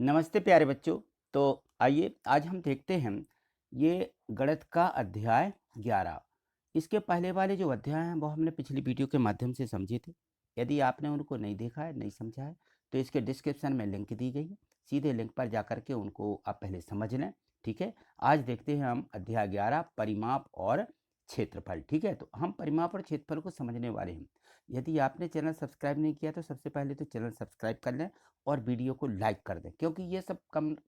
नमस्ते प्यारे बच्चों। तो आइए आज हम देखते हैं ये गणित का अध्याय 11। इसके पहले वाले जो अध्याय हैं वो हमने पिछली वीडियो के माध्यम से समझे थे। यदि आपने उनको नहीं देखा है, नहीं समझा है, तो इसके डिस्क्रिप्शन में लिंक दी गई है। सीधे लिंक पर जाकर के उनको आप पहले समझ लें। ठीक है, आज देखते हैं हम अध्याय 11 परिमाप और क्षेत्रफल। ठीक है, तो हम परिमाप और क्षेत्रफल को समझने वाले हैं। यदि आपने चैनल सब्सक्राइब नहीं किया तो सबसे पहले तो चैनल सब्सक्राइब कर लें और वीडियो को लाइक कर दें, क्योंकि ये सब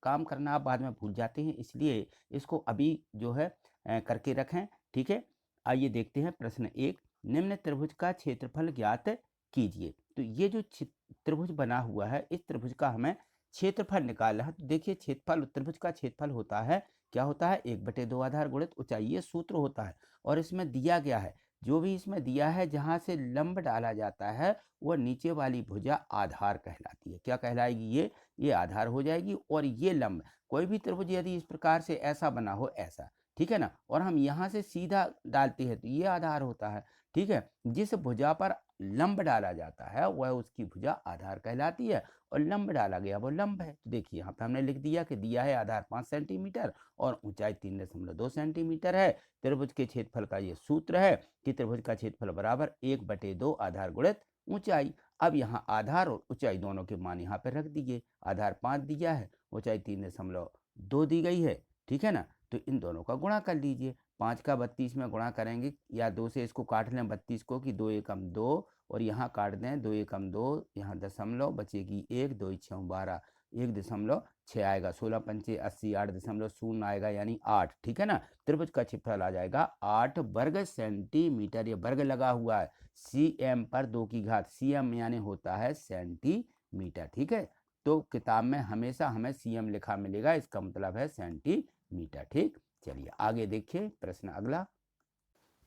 काम करना आप बाद में भूल जाते हैं, इसलिए इसको अभी जो है करके रखें। ठीक है, आइए देखते हैं प्रश्न 1। निम्न त्रिभुज का क्षेत्रफल ज्ञात कीजिए। तो ये जो त्रिभुज बना हुआ है, इस त्रिभुज का हमें क्षेत्रफल निकालना है। तो देखिए, क्षेत्रफल त्रिभुज का क्षेत्रफल होता है, क्या होता है, 1/2 आधार गुणित ऊंचाई, ये सूत्र होता है। और इसमें दिया गया है, जो भी इसमें दिया है, जहां से लंब डाला जाता है वह नीचे वाली भुजा आधार कहलाती है। क्या कहलाएगी? ये आधार हो जाएगी। और ये लंब, कोई भी त्रिभुज यदि इस प्रकार से ऐसा बना हो, ऐसा, ठीक है ना, और हम यहाँ से सीधा डालते हैं तो ये आधार होता है। ठीक है, जिस भुजा पर लंब डाला जाता है वह उसकी भुजा आधार कहलाती है, और लंब डाला गया वो लंब है। तो देखिए, यहाँ पे हमने लिख दिया कि दिया है आधार 5 सेंटीमीटर और ऊंचाई 3.2 सेंटीमीटर है। त्रिभुज के क्षेत्रफल का ये सूत्र है कि त्रिभुज का क्षेत्रफल बराबर 1/2 आधार गुणित ऊंचाई। अब यहाँ आधार और ऊंचाई दोनों के मान यहाँ पर रख दीजिए। आधार 5 दिया है, ऊंचाई 3.2 दी गई है। ठीक है ना, तो इन दोनों का गुणा कर लीजिए। 5 का 32 में गुणा करेंगे, या 2 से इसको काट लें 32 को, कि 2 एकम 2, और यहाँ काट दें 2 एकम 2, यहाँ दशमलव बचेगी 1, 2 छः 12, 1.6 आएगा, 16 पंचे 80, 8.0 आएगा, यानी 8। ठीक है ना, त्रिभुज का क्षेत्रफल आ जाएगा 8 वर्ग सेंटीमीटर। ये वर्ग लगा हुआ है, cm पर 2 की घात, cm यानी होता है सेंटीमीटर। ठीक है, तो किताब में हमेशा हमें cm लिखा मिलेगा, इसका मतलब है सेंटीमीटर। ठीक, चलिए आगे देखिए प्रश्न अगला।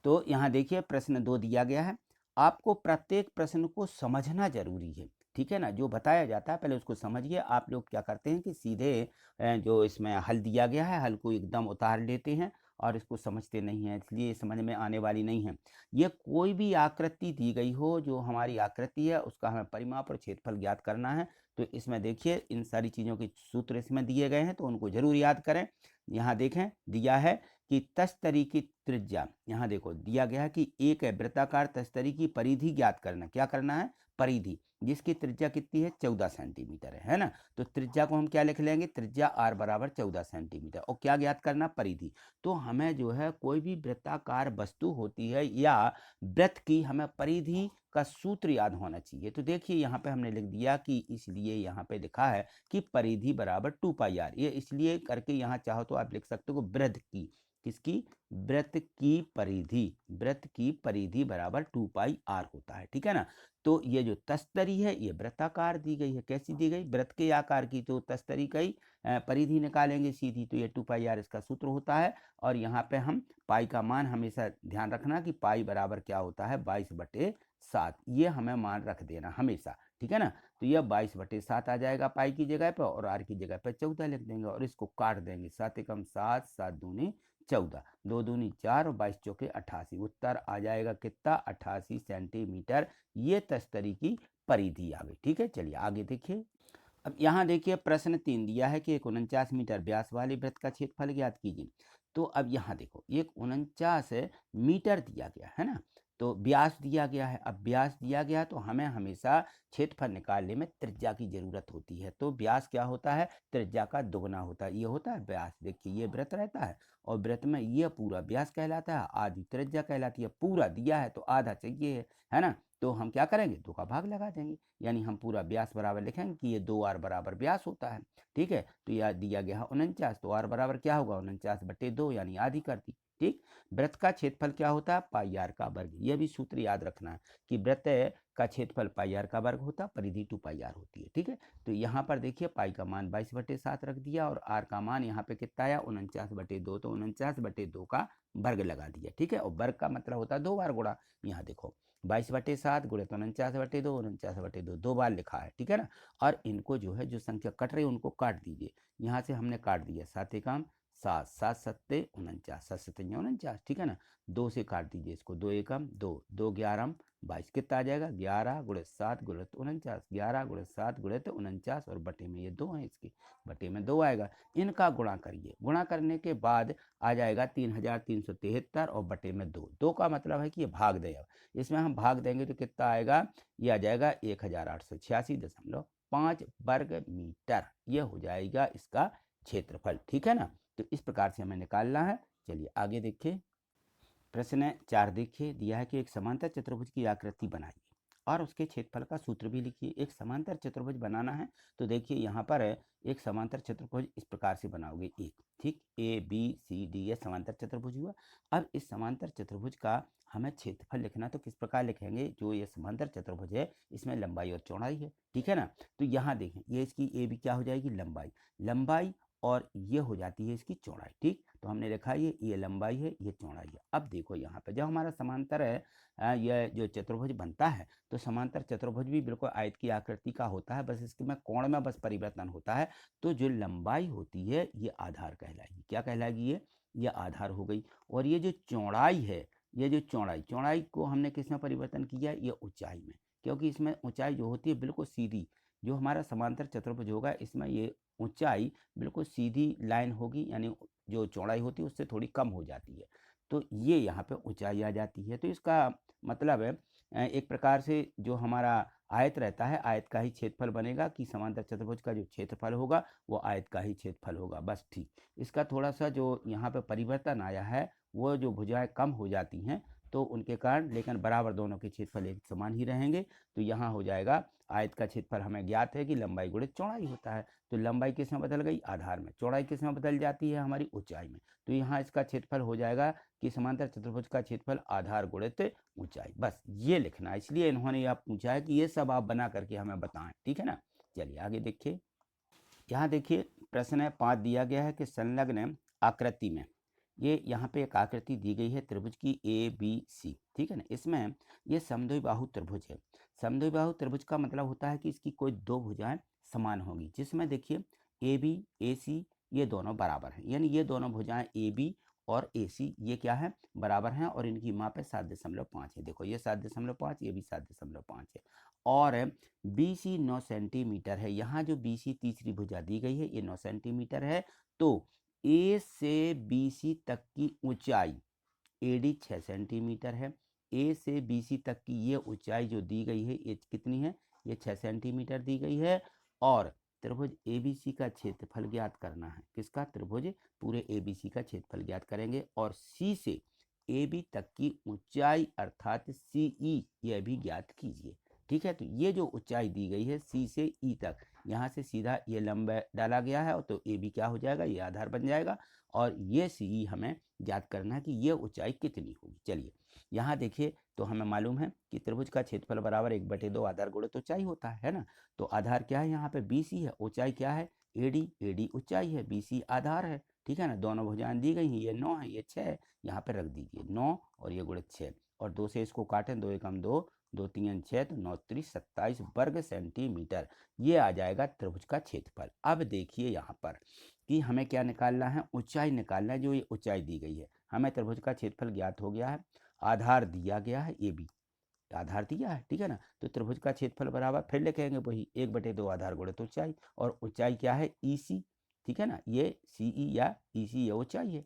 तो यहाँ देखिए प्रश्न 2 दिया गया है। आपको प्रत्येक प्रश्न को समझना जरूरी है। ठीक है ना, जो बताया जाता है पहले उसको समझिए। आप लोग क्या करते हैं कि सीधे जो इसमें हल दिया गया है, हल को एकदम उतार लेते हैं और इसको समझते नहीं हैं, इसलिए समझ में आने वाली नहीं है। ये कोई भी आकृति दी गई हो, जो हमारी आकृति है उसका हमें परिमाप और क्षेत्रफल ज्ञात करना है। तो इसमें देखिए इन सारी चीज़ों के सूत्र इसमें दिए गए हैं, तो उनको जरूर याद करें। यहाँ देखें दिया है कि तस्तरी की त्रिज्या, यहाँ देखो दिया गया है कि एक है वृत्ताकार तस्तरी की परिधि ज्ञात करना। क्या करना है? परिधि, जिसकी त्रिज्या कितनी है? 14 सेंटीमीटर है ना। तो त्रिज्या को हम क्या लिख लेंगे? त्रिज्या r बराबर 14 सेंटीमीटर। और क्या ज्ञात करना? परिधि। तो हमें जो है कोई भी वृत्ताकार वस्तु होती है या वृत्त की, हमें परिधि का सूत्र याद होना चाहिए। तो देखिए यहाँ पे हमने लिख दिया कि इसलिए यहाँ पे लिखा है कि परिधि बराबर 2πr। ये इसलिए करके यहाँ चाहो तो आप लिख सकते हो वृत्त की, किसकी? वृत्त की परिधि, वृत्त की परिधि बराबर 2πr होता है। ठीक है ना, तो ये जो तस्तरी है ये वृत्ताकार दी गई है। कैसी दी गई? वृत्त के आकार की। तो तस्तरी का ही परिधि निकालेंगे सीधी, तो ये 2πr इसका सूत्र होता है। और यहाँ पे हम पाई का मान हमेशा ध्यान रखना कि पाई बराबर क्या होता है? 22/7। ये हमें मान रख देना हमेशा। ठीक है ना, तो यह 22/7 आ जाएगा पाई की जगह पर, और आर की जगह पर 14 लिख देंगे और इसको काट देंगे। 7 एकम 7, 7 दूनी 14, 2 दूनी 4 और 22 चौके 88। उत्तर आ जाएगा कितना? 88 सेंटीमीटर। ये तस्तरी की परिधि आ गई। ठीक है, चलिए आगे देखिए। अब यहाँ देखिए प्रश्न 3 दिया है कि एक 49 मीटर व्यास वाले वृत्त का क्षेत्रफल ज्ञात कीजिए। तो अब यहाँ देखो एक 49 मीटर दिया गया है ना, तो व्यास दिया गया है। अब व्यास दिया गया तो हमें हमेशा क्षेत्रफल निकालने में त्रिज्या की जरूरत होती है। तो व्यास क्या होता है? त्रिज्या का दुगना होता है, ये होता है व्यास। देखिए ये वृत्त रहता है और वृत्त में ये पूरा व्यास कहलाता है, आधी त्रिज्या कहलाती है। पूरा दिया है तो आधा चाहिए, है ना। तो हम क्या करेंगे? 2 का भाग लगा देंगे, यानी हम पूरा व्यास बराबर लिखेंगे कि ये 2r बराबर व्यास होता है। ठीक है, तो यह दिया गया है 49, तो r बराबर क्या होगा? 49/2, यानी आधी कर दी। ठीक, वृत्त का क्षेत्रफल क्या होता है? πr का वर्ग। यह भी सूत्र याद रखना है कि वृत्त का क्षेत्रफल πr का वर्ग होता है, परिधि 2πr होती है। ठीक है, तो यहाँ पर देखिए पाई का मान 22/7 रख दिया और r का मान यहाँ पे कितना आया? 49/2। तो 49/2 का वर्ग लगा दिया। ठीक है, और वर्ग का मतलब होता है 2 बार गुणा। यहाँ देखो 22/7 गुणित 49/2, 49/2 2 बार लिखा है। ठीक है ना, और इनको जो है जो संख्या कट रही है उनको काट दीजिए। यहाँ से हमने काट दिया 7 एकम 7, 7 सत्ते 49, 7 सत्ते 49। ठीक है ना, 2 से काट दीजिए इसको, 2 एकम 2, 2 11 22 कितना आ जाएगा 11 गुणित 7 गुणित 49, 11 गुणित 7 गुणित 49 और बटे में ये 2 है, इसके बटे में 2 आएगा। इनका गुणा करिए, गुणा करने के बाद आ जाएगा 3373 और बटे में 2। 2 का मतलब है कि ये भाग देगा, इसमें हम भाग देंगे तो कितना आएगा, ये आ जाएगा 1886.5 वर्ग मीटर। ये हो जाएगा इसका क्षेत्रफल, ठीक है ना। तो इस प्रकार से हमें निकालना है। चलिए आगे देखिए, प्रश्न 4 देखिए, दिया है कि एक समांतर चतुर्भुज की आकृति बनाइए और उसके क्षेत्रफल का सूत्र भी लिखिए। एक समांतर चतुर्भुज बनाना है तो देखिए यहाँ पर एक समांतर चतुर्भुज इस प्रकार से बनाओगे, एक, ठीक, ए बी सी डी ये समांतर चतुर्भुज हुआ। अब इस समांतर चतुर्भुज का हमें क्षेत्रफल लिखना, तो किस प्रकार लिखेंगे, जो ये समांतर चतुर्भुज है इसमें लंबाई और चौड़ाई है, ठीक है ना। तो यहाँ देखें, ये इसकी ए बी क्या हो जाएगी, लंबाई, लंबाई और ये हो जाती है इसकी चौड़ाई, ठीक। तो हमने लिखा ये लंबाई है, ये चौड़ाई है। अब देखो यहाँ पे जब हमारा समांतर है यह जो चतुर्भुज बनता है तो समांतर चतुर्भुज भी बिल्कुल आयत की आकृति का होता है, बस इसके में कोण में बस परिवर्तन होता है। तो जो लंबाई होती है ये आधार कहलाएगी, क्या कहलाएगी, ये आधार हो गई। और ये जो चौड़ाई है, ये जो चौड़ाई को हमने किस में परिवर्तन किया, ये ऊंचाई में, क्योंकि इसमें ऊंचाई जो होती है बिल्कुल सीधी, जो हमारा समांतर चतुर्भुज होगा इसमें ये ऊंचाई बिल्कुल सीधी लाइन होगी, यानी जो चौड़ाई होती है उससे थोड़ी कम हो जाती है, तो ये यहाँ पे ऊंचाई आ जाती है। तो इसका मतलब है एक प्रकार से जो हमारा आयत रहता है, आयत का ही क्षेत्रफल बनेगा, कि समांतर चतुर्भुज का जो क्षेत्रफल होगा वो आयत का ही क्षेत्रफल होगा, बस ठीक। इसका थोड़ा सा जो यहाँ पे परिवर्तन आया है, वो जो भुजाएं कम हो जाती हैं तो उनके कारण, लेकिन बराबर दोनों के क्षेत्रफल एक समान ही रहेंगे। तो यहाँ हो जाएगा, आयत का क्षेत्रफल हमें ज्ञात है कि लंबाई गुणित चौड़ाई होता है, तो लंबाई किस में बदल गई, आधार में, चौड़ाई किस में बदल जाती है, हमारी ऊंचाई में। तो यहाँ इसका क्षेत्रफल हो जाएगा कि समांतर चतुर्भुज का क्षेत्रफल आधार गुणित ऊंचाई, बस ये लिखना है। इसलिए इन्होंने आप पूछा है कि ये सब आप बना करके हमें बताएं, ठीक है ना। चलिए आगे देखिए, यहाँ देखिए प्रश्न 5 दिया गया है कि संलग्न आकृति में, ये यहाँ पे एक आकृति दी गई है त्रिभुज की ए बी सी, ठीक है ना। इसमें ये समद्विबाहु त्रिभुज है। समद्विबाहु त्रिभुज का मतलब होता है कि इसकी कोई दो भुजाएं समान होंगी, जिसमें देखिए ए बी ए सी ये दोनों बराबर हैं, यानी ये दोनों भुजाएं ए बी और ए सी ये क्या है, बराबर हैं, और इनकी माप है 7.5 है। देखो ये 7.5, ये भी 7.5 है। और बी सी 9 सेंटीमीटर है। यहाँ जो बी सी तीसरी भुजा दी गई है ये 9 सेंटीमीटर है। तो ए से बी सी तक की ऊंचाई ए डी 6 सेंटीमीटर है। ए से बी सी तक की ये ऊंचाई जो दी गई है ये कितनी है, ये 6 सेंटीमीटर दी गई है। और त्रिभुज ए बी सी का क्षेत्रफल ज्ञात करना है, किसका, त्रिभुज पूरे ए बी सी का क्षेत्रफल ज्ञात करेंगे। और सी से ए बी तक की ऊंचाई अर्थात सी ई यह भी ज्ञात कीजिए, ठीक है। तो ये जो ऊंचाई दी गई है सी से ई तक, यहाँ से सीधा ये लंबा डाला गया है, तो ए बी क्या हो जाएगा, ये आधार बन जाएगा। और ये सी ई हमें ज्ञात करना है कि ये ऊंचाई कितनी होगी। चलिए यहाँ देखिए, तो हमें मालूम है कि त्रिभुज का क्षेत्रफल बराबर 1/2 आधार गुणित ऊंचाई होता है ना। तो आधार क्या है, यहाँ पे बी सी है, ऊंचाई क्या है, ए डी ऊंचाई है, बी सी आधार है, ठीक है ना। दोनों भुजाएं दी गई हैं, ये 9 है, ये 6 है, यहाँ पे रख दीजिए 9 और ये गुणित 6, और 2 से इसको काटें, 2 एकम 2, 2 3 6, तो 9 3 27 वर्ग सेंटीमीटर, ये आ जाएगा त्रिभुज का क्षेत्रफल। अब देखिए यहाँ पर कि हमें क्या निकालना है, ऊंचाई निकालना है, जो ये ऊंचाई दी गई है। हमें त्रिभुज का क्षेत्रफल ज्ञात हो गया है, आधार दिया गया है ए बी, आधार दिया है, ठीक है ना। तो त्रिभुज का क्षेत्रफल बराबर फिर लिखेंगे वही 1/2 आधार गुणित ऊंचाई, और ऊंचाई क्या है ई सी, ठीक है ना, ये सी ई या ई सी ये ऊंचाई है।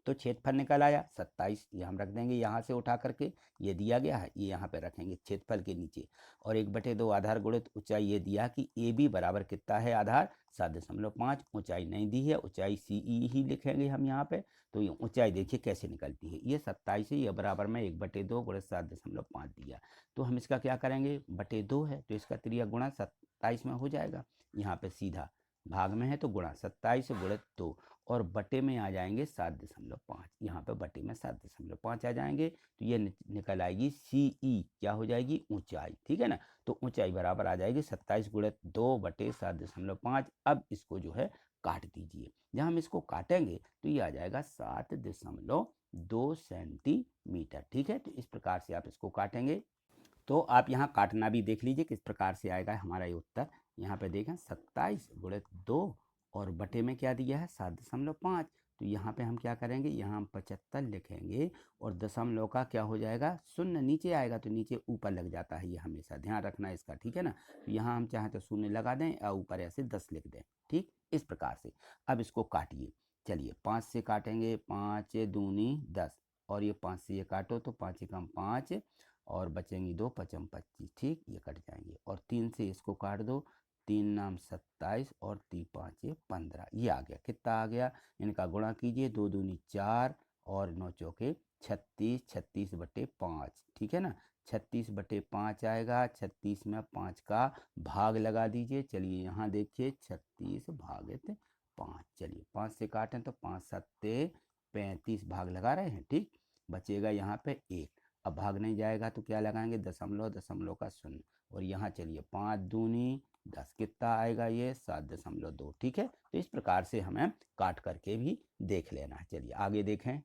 तो क्षेत्रफल निकल आया 27, ये हम रख देंगे यहाँ से उठा करके, ये दिया गया है, ये यहाँ पे रखेंगे क्षेत्रफल के नीचे। और 1/2 आधार गुणित ऊंचाई ये दिया कि ए बी बराबर कितना है, आधार 7.5, ऊंचाई नहीं दी है, ऊंचाई सी ई ही लिखेंगे हम यहाँ पे। तो ये ऊंचाई देखिए कैसे निकलती है, ये 27 है, ये बराबर में 1/2 गुणित 7.5 दिया। तो हम इसका क्या करेंगे, बटे 2 है तो इसका त्रिया गुणा 27 में हो जाएगा, यहाँ पे सीधा भाग में है तो गुणा 27 गुणित 2, और बटे में आ जाएंगे 7.5, यहाँ पे बटे में 7.5 आ जाएंगे। तो ये निकल आएगी सी ई, क्या हो जाएगी, ऊंचाई, ठीक है ना। तो ऊंचाई बराबर आ जाएगी 27 गुणित 2 बटे 7.5। अब इसको जो है काट दीजिए, जब हम इसको काटेंगे तो ये आ जाएगा 7.2 सेंटीमीटर, ठीक है। तो इस प्रकार से आप इसको काटेंगे, तो आप यहाँ काटना भी देख लीजिए किस प्रकार से आएगा हमारा ये उत्तर। यहाँ पे देखें 27 गुणित 2 और बटे में क्या दिया है 7.5, तो यहाँ पे हम क्या करेंगे, यहाँ हम 75 लिखेंगे और दशमलव का क्या हो जाएगा, शून्य नीचे आएगा तो नीचे ऊपर लग जाता है, ये हमेशा ध्यान रखना इसका, ठीक है ना। तो यहाँ हम चाहें तो शून्य लगा दें या ऊपर ऐसे 10 लिख दें, ठीक, इस प्रकार से। अब इसको काटिए, चलिए 5 से काटेंगे, 5 दूनी 10 और ये 5 से ये काटो तो 5 एकम 5 और बचेंगी 2, 5 25, ठीक, ये कट जाएंगे। और 3 से इसको काट दो, 3 नाम 27 और 3 5 15, ये आ गया, कितना आ गया, इनका गुणा कीजिए, 2 दूनी 4 और 9 चौके 36, 36 बटे 5, ठीक है ना, 36 बटे 5 आएगा, 36 में 5 का भाग लगा दीजिए, चलिए यहाँ देखिए 36 भागित 5, चलिए 5 से काटें तो 5 सत्ते 35 भाग लगा रहे हैं, ठीक, बचेगा यहाँ पे 1। अब भाग नहीं जाएगा तो क्या लगाएंगे, दशमलव, दशमलव का शून्य, और यहाँ चलिए 5 दूनी 10, कितना आएगा ये 7.2, ठीक है। तो इस प्रकार से हमें काट करके भी देख लेना है। चलिए आगे देखें।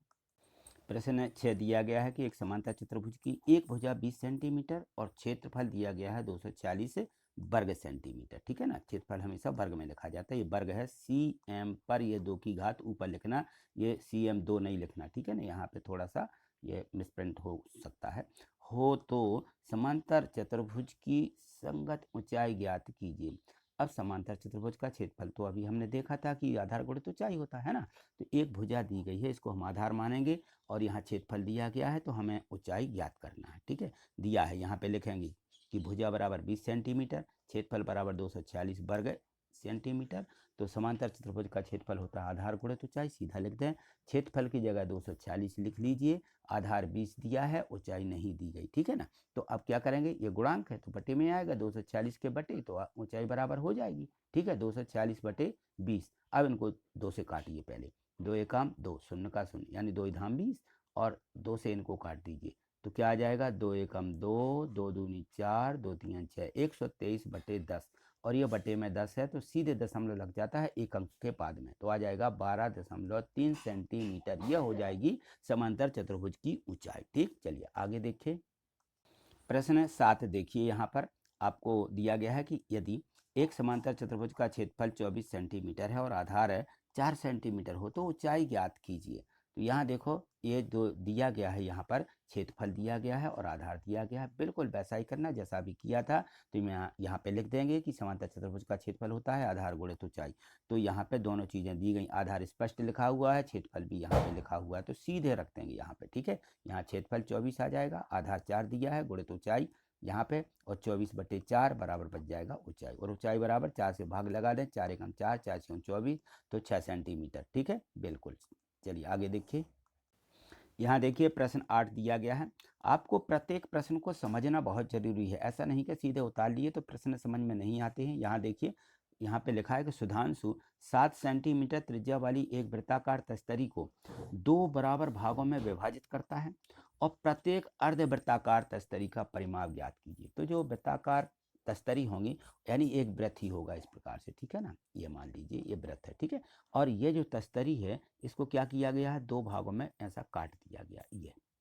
प्रश्न 6 दिया गया है कि एक समांतर चतुर्भुज की एक भुजा 20 सेंटीमीटर और क्षेत्रफल दिया गया है 240 वर्ग सेंटीमीटर, ठीक है ना, क्षेत्रफल हमेशा वर्ग में लिखा जाता है, ये वर्ग है, cm पर ये 2 की घात ऊपर लिखना, ये cm 2 नहीं लिखना, ठीक है ना, यहाँ पे थोड़ा सा ये मिसप्रिंट हो सकता है। हो तो समांतर चतुर्भुज की संगत ऊंचाई ज्ञात कीजिए। अब समांतर चतुर्भुज का क्षेत्रफल तो अभी हमने देखा था कि आधार गुणित ऊंचाई होता है ना, तो एक भुजा दी गई है, इसको हम आधार मानेंगे और यहाँ क्षेत्रफल दिया गया है तो हमें ऊंचाई ज्ञात करना है, ठीक है, दिया है, यहाँ पे लिखेंगे कि भुजा बराबर 20 सेंटीमीटर, क्षेत्रफल बराबर 240 वर्ग सेंटीमीटर। तो समांतर चतुर्भुज का क्षेत्रफल होता है आधार गुणित ऊंचाई, सीधा लिख दें, क्षेत्रफल की जगह 240 लिख लीजिए, आधार 20 दिया है, ऊंचाई नहीं दी गई, ठीक है ना। तो अब क्या करेंगे, ये गुणांक है तो बटे में आएगा, 240 के बटे तो ऊंचाई बराबर हो जाएगी, ठीक है, 240 बटे 20। अब इनको 2 से काटिए, पहले 2 एकम 2, शून्य का शून्य यानी 2 धाम 20 और 2 से इनको काट दीजिए तो क्या आ जाएगा, 2 एकम 2, 2 दूनी 4, 2 तीन 6, 123 बटे 10 और ये बटे में 10 है तो सीधे दशमलव लग जाता है एक अंक के बाद में, तो आ जाएगा 12.3 सेंटीमीटर, यह हो जाएगी समांतर चतुर्भुज की ऊंचाई, ठीक। चलिए आगे देखिए। प्रश्न 7 देखिए, यहाँ पर आपको दिया गया है कि यदि एक समांतर चतुर्भुज का क्षेत्रफल 24 सेंटीमीटर है और आधार है 4 सेंटीमीटर हो तो ऊंचाई ज्ञात कीजिए। तो यहाँ देखो ये दो दिया गया है, यहाँ पर क्षेत्रफल दिया गया है और आधार दिया गया है, बिल्कुल वैसा ही करना जैसा अभी किया था। तो यहाँ पे लिख देंगे कि समांतर चतुर्भुज का क्षेत्रफल होता है आधार गुणित ऊंचाई, तो यहाँ पे दोनों चीज़ें दी गई, आधार स्पष्ट लिखा हुआ है, क्षेत्रफल भी यहाँ पे लिखा हुआ है, तो सीधे रख देंगे यहाँ पे, ठीक है। यहाँ क्षेत्रफल 24 आ जाएगा, आधार 4 दिया है, गुणित ऊंचाई यहाँ पे और 24 बटे 4 बराबर बच जाएगा ऊंचाई, और ऊंचाई बराबर 4 से भाग लगा दें, 4 एकम 4, 4 छः 24 तो 6 सेंटीमीटर, ठीक है, बिल्कुल। चलिए आगे देखिए। यहाँ देखिए प्रश्न 8 दिया गया है, आपको प्रत्येक प्रश्न को समझना बहुत जरूरी है, ऐसा नहीं कि सीधे उतार लिए तो प्रश्न समझ में नहीं आते हैं। यहाँ देखिए, यहाँ पे लिखा है कि सुधांशु 7 सेंटीमीटर त्रिज्या वाली एक वृत्ताकार तस्तरी को 2 बराबर भागों में विभाजित करता है और प्रत्येक अर्धवृत्ताकार तस्तरी का परिमाप ज्ञात कीजिए। तो जो वृत्ताकार तस्तरी होंगी यानी एक वृत्त ही होगा इस प्रकार से, ठीक है ना, ये मान लीजिए ये वृत्त है, ठीक है, और ये जो तस्तरी है इसको क्या किया गया है, 2 भागों में ऐसा काट दिया गया,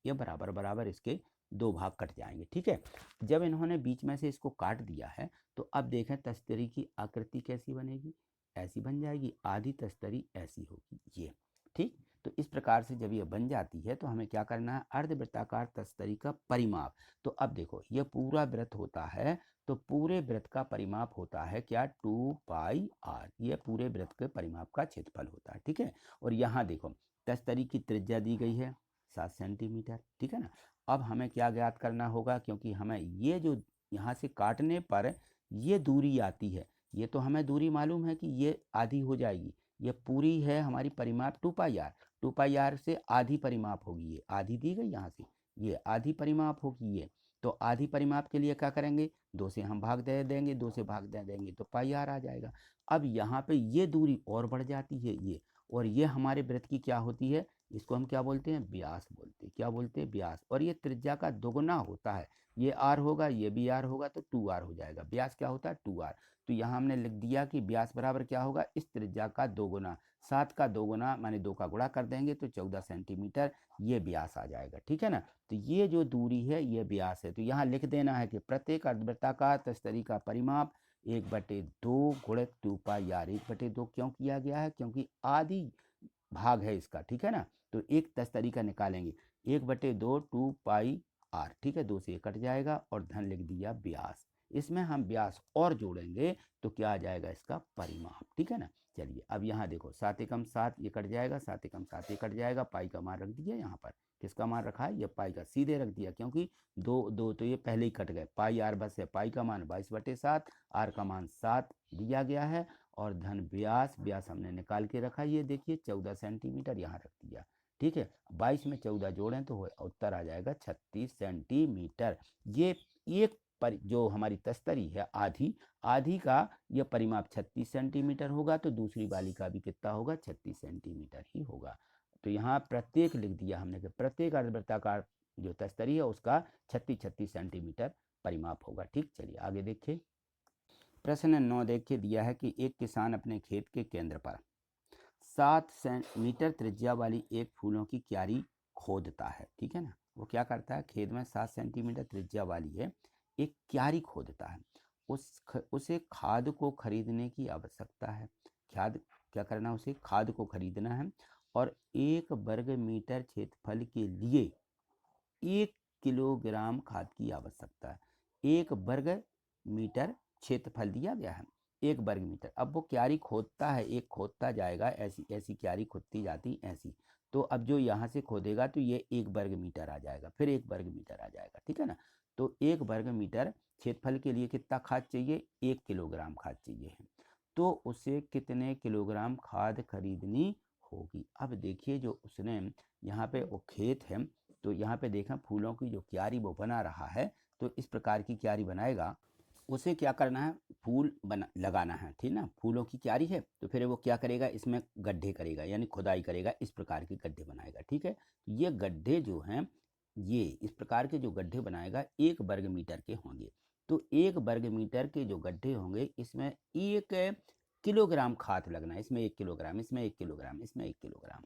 ये बराबर बराबर इसके 2 भाग कट जाएंगे, ठीक है। जब इन्होंने बीच में से इसको काट दिया है तो अब देखें तस्तरी की आकृति कैसी बनेगी, ऐसी बन जाएगी, आधी तस्तरी ऐसी होगी, ये, ठीक। तो इस प्रकार से जब ये बन जाती है तो हमें क्या करना है, अर्धवृत्ताकार तस्तरी का परिमाप। तो अब देखो ये पूरा वृत्त होता है तो पूरे वृत्त का परिमाप होता है क्या, 2 पाई r, ये पूरे वृत्त के परिमाप का क्षेत्रफल होता है, ठीक है। और यहाँ देखो तस्तरी की त्रिज्या दी गई है 7 सेंटीमीटर, ठीक है ना। अब हमें क्या ज्ञात करना होगा, क्योंकि हमें ये जो यहाँ से काटने पर ये दूरी आती है, ये तो हमें दूरी मालूम है कि ये आधी हो जाएगी, ये पूरी है हमारी परिमाप 2 पाई r, 2 पाई r से आधी परिमाप होगी, ये आधी दी गई यहाँ से, ये आधी परिमाप होगी ये, तो आधी परिमाप के लिए क्या करेंगे, 2 से हम भाग दे देंगे, 2 से भाग दे देंगे तो पाई r आ जाएगा। अब यहाँ पे ये दूरी और बढ़ जाती है ये, और ये हमारे वृत्त की क्या होती है, इसको हम क्या बोलते हैं, व्यास बोलते हैं, क्या बोलते हैं, व्यास, और ये त्रिज्या का दोगुना होता है, ये r होगा ये भी r होगा तो 2r हो जाएगा, व्यास क्या होता है 2r। तो यहाँ हमने लिख दिया कि व्यास बराबर क्या होगा, इस त्रिज्या का दोगुना, 7 का दोगुना माने 2 का गुणा कर देंगे तो 14 सेंटीमीटर ये व्यास आ जाएगा, ठीक है ना। तो ये जो दूरी है ये व्यास है, तो यहाँ लिख देना है कि प्रत्येक अर्धवृत्ताकार तस्तरी का परिमाप 1/2 गुणित 2 पाई r, 1/2 क्यों किया गया है, क्योंकि आधी भाग है इसका, ठीक है ना। तो एक तस्तरी का निकालेंगे, 1/2 2 पाई आर, ठीक है, 2 से ये कट जाएगा और धन लिख दिया व्यास। इसमें हम व्यास और जोड़ेंगे तो क्या आ जाएगा इसका परिमाप, ठीक है ना। चलिए अब यहाँ देखो 7 एकम 7 ये कट जाएगा, 7 एकम 7 ये कट जाएगा, पाई का मान रख दिया यहाँ पर। किसका मान रखा है, ये पाई का सीधे रख दिया, क्योंकि दो दो तो ये पहले ही कट गए। पाई आर बस है, पाई का मान 22/7, आर का मान 7 दिया गया है और धन व्यास, व्यास हमने निकाल के रखा, ये देखिए 14 सेंटीमीटर यहाँ रख दिया, ठीक है। 22 में 14 जोड़ें तो उत्तर आ जाएगा 36 सेंटीमीटर। ये एक जो हमारी तस्तरी है आधी, आधी का यह परिमाप 36 सेंटीमीटर होगा, तो दूसरी वाली का भी कितना होगा, 36 सेंटीमीटर ही होगा। तो यहाँ प्रत्येक लिख दिया हमने कि प्रत्येक अर्धवृत्ताकार जो तस्तरी है उसका 36 सेंटीमीटर परिमाप होगा, ठीक। चलिए आगे देखिए। प्रश्न 9 देखिए दिया है कि एक किसान अपने खेत के केंद्र पर 7 मीटर त्रिज्या वाली एक फूलों की क्यारी खोदता है, ठीक है ना। वो क्या करता है, खेत में 7 सेंटीमीटर त्रिज्या वाली है एक क्यारी खोदता है। उसे खाद को खरीदने की आवश्यकता है। खाद क्या करना, उसे खाद को खरीदना है और 1 वर्ग मीटर क्षेत्रफल के लिए 1 किलोग्राम खाद की आवश्यकता है। 1 वर्ग मीटर क्षेत्रफल दिया गया है, 1 वर्ग मीटर। अब वो क्यारी खोदता है, एक खोदता जाएगा, ऐसी ऐसी क्यारी खोदती जाती ऐसी। तो अब जो यहाँ से खोदेगा तो ये 1 वर्ग मीटर आ जाएगा, फिर 1 वर्ग मीटर आ जाएगा, ठीक है ना। तो 1 वर्ग मीटर क्षेत्रफल के लिए कितना खाद चाहिए, 1 किलोग्राम खाद चाहिए है। तो उसे कितने किलोग्राम खाद खरीदनी होगी। अब देखिए जो उसने यहाँ पे वो खेत है, तो यहाँ पे देखा फूलों की जो क्यारी वो बना रहा है, तो इस प्रकार की क्यारी बनाएगा। उसे क्या करना है, फूल लगाना है, ठीक ना। फूलों की क्यारी है तो फिर वो क्या करेगा, इसमें गड्ढे करेगा, यानी खुदाई करेगा, इस प्रकार के गड्ढे बनाएगा, ठीक है। ये गड्ढे जो हैं, ये इस प्रकार के जो गड्ढे बनाएगा 1 वर्ग मीटर के होंगे। तो 1 वर्ग मीटर के जो गड्ढे होंगे इसमें 1 किलोग्राम खाद लगना है, इसमें 1 किलोग्राम, इसमें 1 किलोग्राम, इसमें 1 किलोग्राम।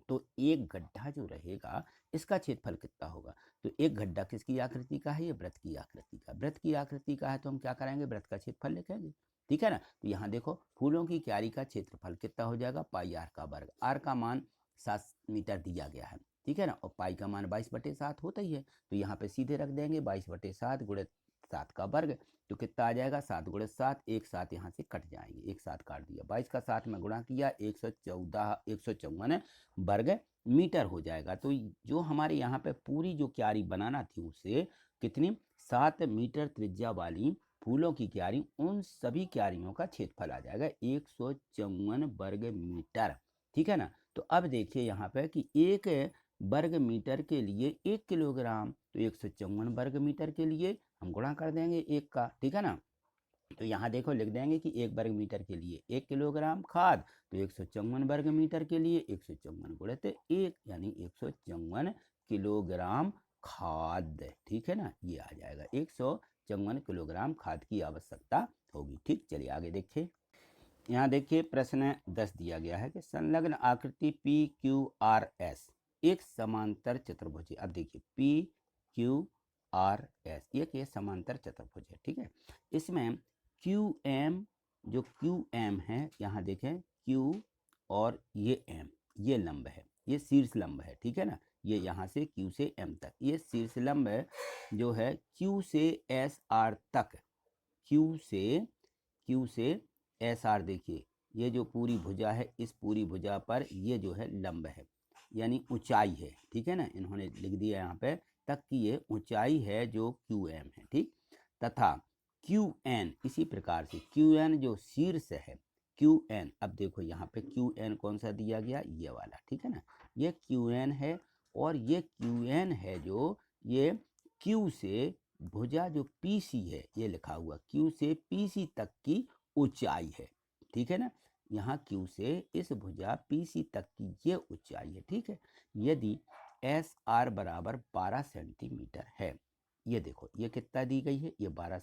तो एक गड्ढा जो रहेगा इसका क्षेत्रफल कितना होगा। तो एक गड्ढा किसकी आकृति का है, ये वृत्त की आकृति का, वृत्त की आकृति का है तो हम क्या कराएंगे, वृत्त का क्षेत्रफल लिखेंगे, ठीक है ना। तो यहाँ देखो फूलों की क्यारी का क्षेत्रफल कितना हो जाएगा, पाई आर का वर्ग। आर का मान 7 मीटर दिया गया है, ठीक है ना, और पाई का मान 22/7 होता ही है। तो यहाँ पे सीधे रख देंगे 22/7 गुणित 7 का वर्ग, तो कितना आ जाएगा 7 गुणित 7, एक 7 यहाँ से कट जाएंगे, एक 7 काट दिया, 22 का 7 में गुणा किया 154 वर्ग मीटर हो जाएगा। तो जो हमारे यहाँ पे पूरी जो क्यारी बनाना थी उसे कितनी, 7 मीटर त्रिज्या वाली फूलों की क्यारी, उन सभी क्यारियों का क्षेत्रफल आ जाएगा 154 वर्ग मीटर, ठीक है ना। तो अब देखिए यहाँ पे कि 1 वर्ग मीटर के लिए 1 किलोग्राम, तो 154 वर्ग मीटर के लिए हम गुणा कर देंगे 1 का, ठीक है ना। तो यहाँ देखो लिख देंगे कि 1 वर्ग मीटर के लिए 1 किलोग्राम खाद, तो 154 वर्ग मीटर के लिए 154 गुणित 1, यानी 154 किलोग्राम खाद, ठीक है ना। ये आ जाएगा 154 किलोग्राम खाद की आवश्यकता होगी, ठीक। चलिए आगे देखिए। यहाँ देखिए प्रश्न 10 दिया गया है कि संलग्न आकृति पी क्यू आर एस एक समांतर चतुर्भुज है। अब देखिए पी क्यू आर एस ये समांतर चतुर्भुज है, ठीक है। इसमें क्यू एम, जो क्यू एम है, यहाँ देखें क्यू और ये एम, ये लंब है, ये शीर्ष लंब है, ठीक है ना। ये यहाँ से क्यू से एम तक, ये शीर्ष लंब जो है क्यू से एस आर तक, क्यू से एस आर, देखिए ये जो पूरी भुजा है, इस पूरी भुजा पर ये जो है लंब है, यानी ऊंचाई है, ठीक है ना। इन्होंने लिख दिया यहाँ पे तक कि ये ऊंचाई है जो क्यू एम है, ठीक। तथा क्यू एन, इसी प्रकार से क्यू एन जो शीर्ष है, क्यू एन, अब देखो यहाँ पे क्यू एन कौन सा दिया गया, ये वाला, ठीक है ना। ये क्यू एन है और ये क्यू एन है जो ये क्यू से भुजा जो पीसी है, ये लिखा हुआ क्यू से पीसी तक की ऊंचाई है, ठीक है ना। यहाँ क्यू से इस भुजा पीसी तक की ये ऊंचाई है, ठीक है। यदि एस आर बराबर 12 सेंटीमीटर है, ये देखो ये कितना दी गई है, ये 12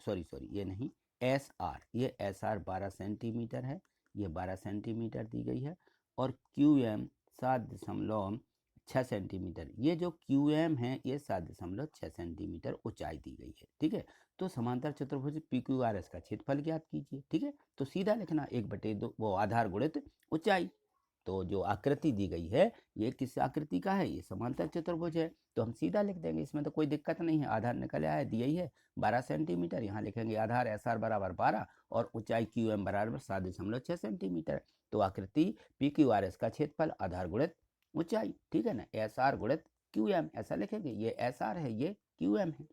सॉरी ये नहीं, एस आर, ये एस आर 12 सेंटीमीटर है, ये 12 सेंटीमीटर दी गई है। और क्यू एम 7.6 सेंटीमीटर, ये जो क्यू एम है ये 7.6 सेंटीमीटर ऊंचाई दी गई है, ठीक है। तो समांतर चतुर्भुज पी क्यू आर एस का क्षेत्रफल ज्ञात कीजिए, ठीक है। तो सीधा लिखना 1/2 वो आधार गुणित ऊंचाई, तो जो आकृति दी गई है ये किस आकृति का है, ये समांतर चतुर्भुज है, तो हम सीधा लिख देंगे, इसमें तो कोई दिक्कत नहीं है। आधार निकल आया है, दिया ही है 12 सेंटीमीटर, यहाँ लिखेंगे आधार एस आर बराबर 12 और ऊंचाई क्यू एम बराबर 7.6 सेंटीमीटर। तो आकृति पी क्यू आर एस का क्षेत्रफल आधार गुणित ऊंचाई, ठीक है ना, एस आर गुणित क्यू एम ऐसा लिखेंगे। ये एस आर है, ये क्यू एम है,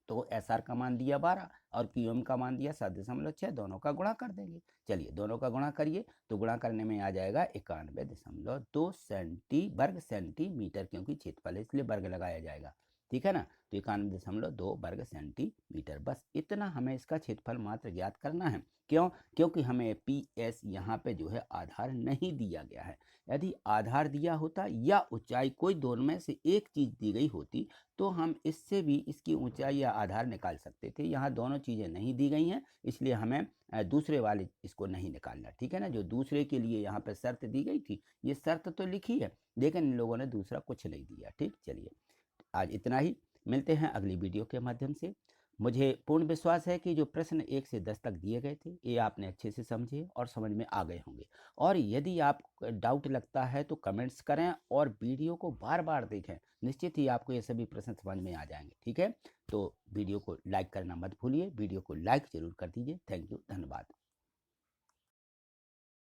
तो एस आर का मान दिया 12 और क्यू एम का मान दिया 7.6, दोनों का गुणा कर देंगे। चलिए दोनों का गुणा करिए, तो गुणा करने में आ जाएगा 91.2 वर्ग सेंटीमीटर, क्योंकि क्षेत्रफल है इसलिए वर्ग लगाया जाएगा, ठीक है ना। तो 91.2 वर्ग सेंटीमीटर, बस इतना हमें इसका क्षेत्रफल मात्र ज्ञात करना है। क्यों? क्योंकि हमें पी एस यहाँ पे जो है आधार नहीं दिया गया है। यदि आधार दिया होता या ऊंचाई, कोई दोनों में से एक चीज दी गई होती, तो हम इससे भी इसकी ऊंचाई या आधार निकाल सकते थे। यहाँ दोनों चीज़ें नहीं दी गई हैं, इसलिए हमें दूसरे वाले इसको नहीं निकालना, ठीक है ना। जो दूसरे के लिए यहाँ पे शर्त दी गई थी, ये शर्त तो लिखी है, लेकिन इन लोगों ने दूसरा कुछ नहीं दिया, ठीक। चलिए आज इतना ही, मिलते हैं अगली वीडियो के माध्यम से। मुझे पूर्ण विश्वास है कि जो प्रश्न 1 से 10 तक दिए गए थे ये आपने अच्छे से समझे और समझ में आ गए होंगे। और यदि आप डाउट लगता है तो कमेंट्स करें और वीडियो को बार बार देखें, निश्चित ही आपको ये सभी प्रश्न समझ में आ जाएंगे, ठीक है। तो वीडियो को लाइक करना मत भूलिए, वीडियो को लाइक जरूर कर दीजिए। थैंक यू, धन्यवाद।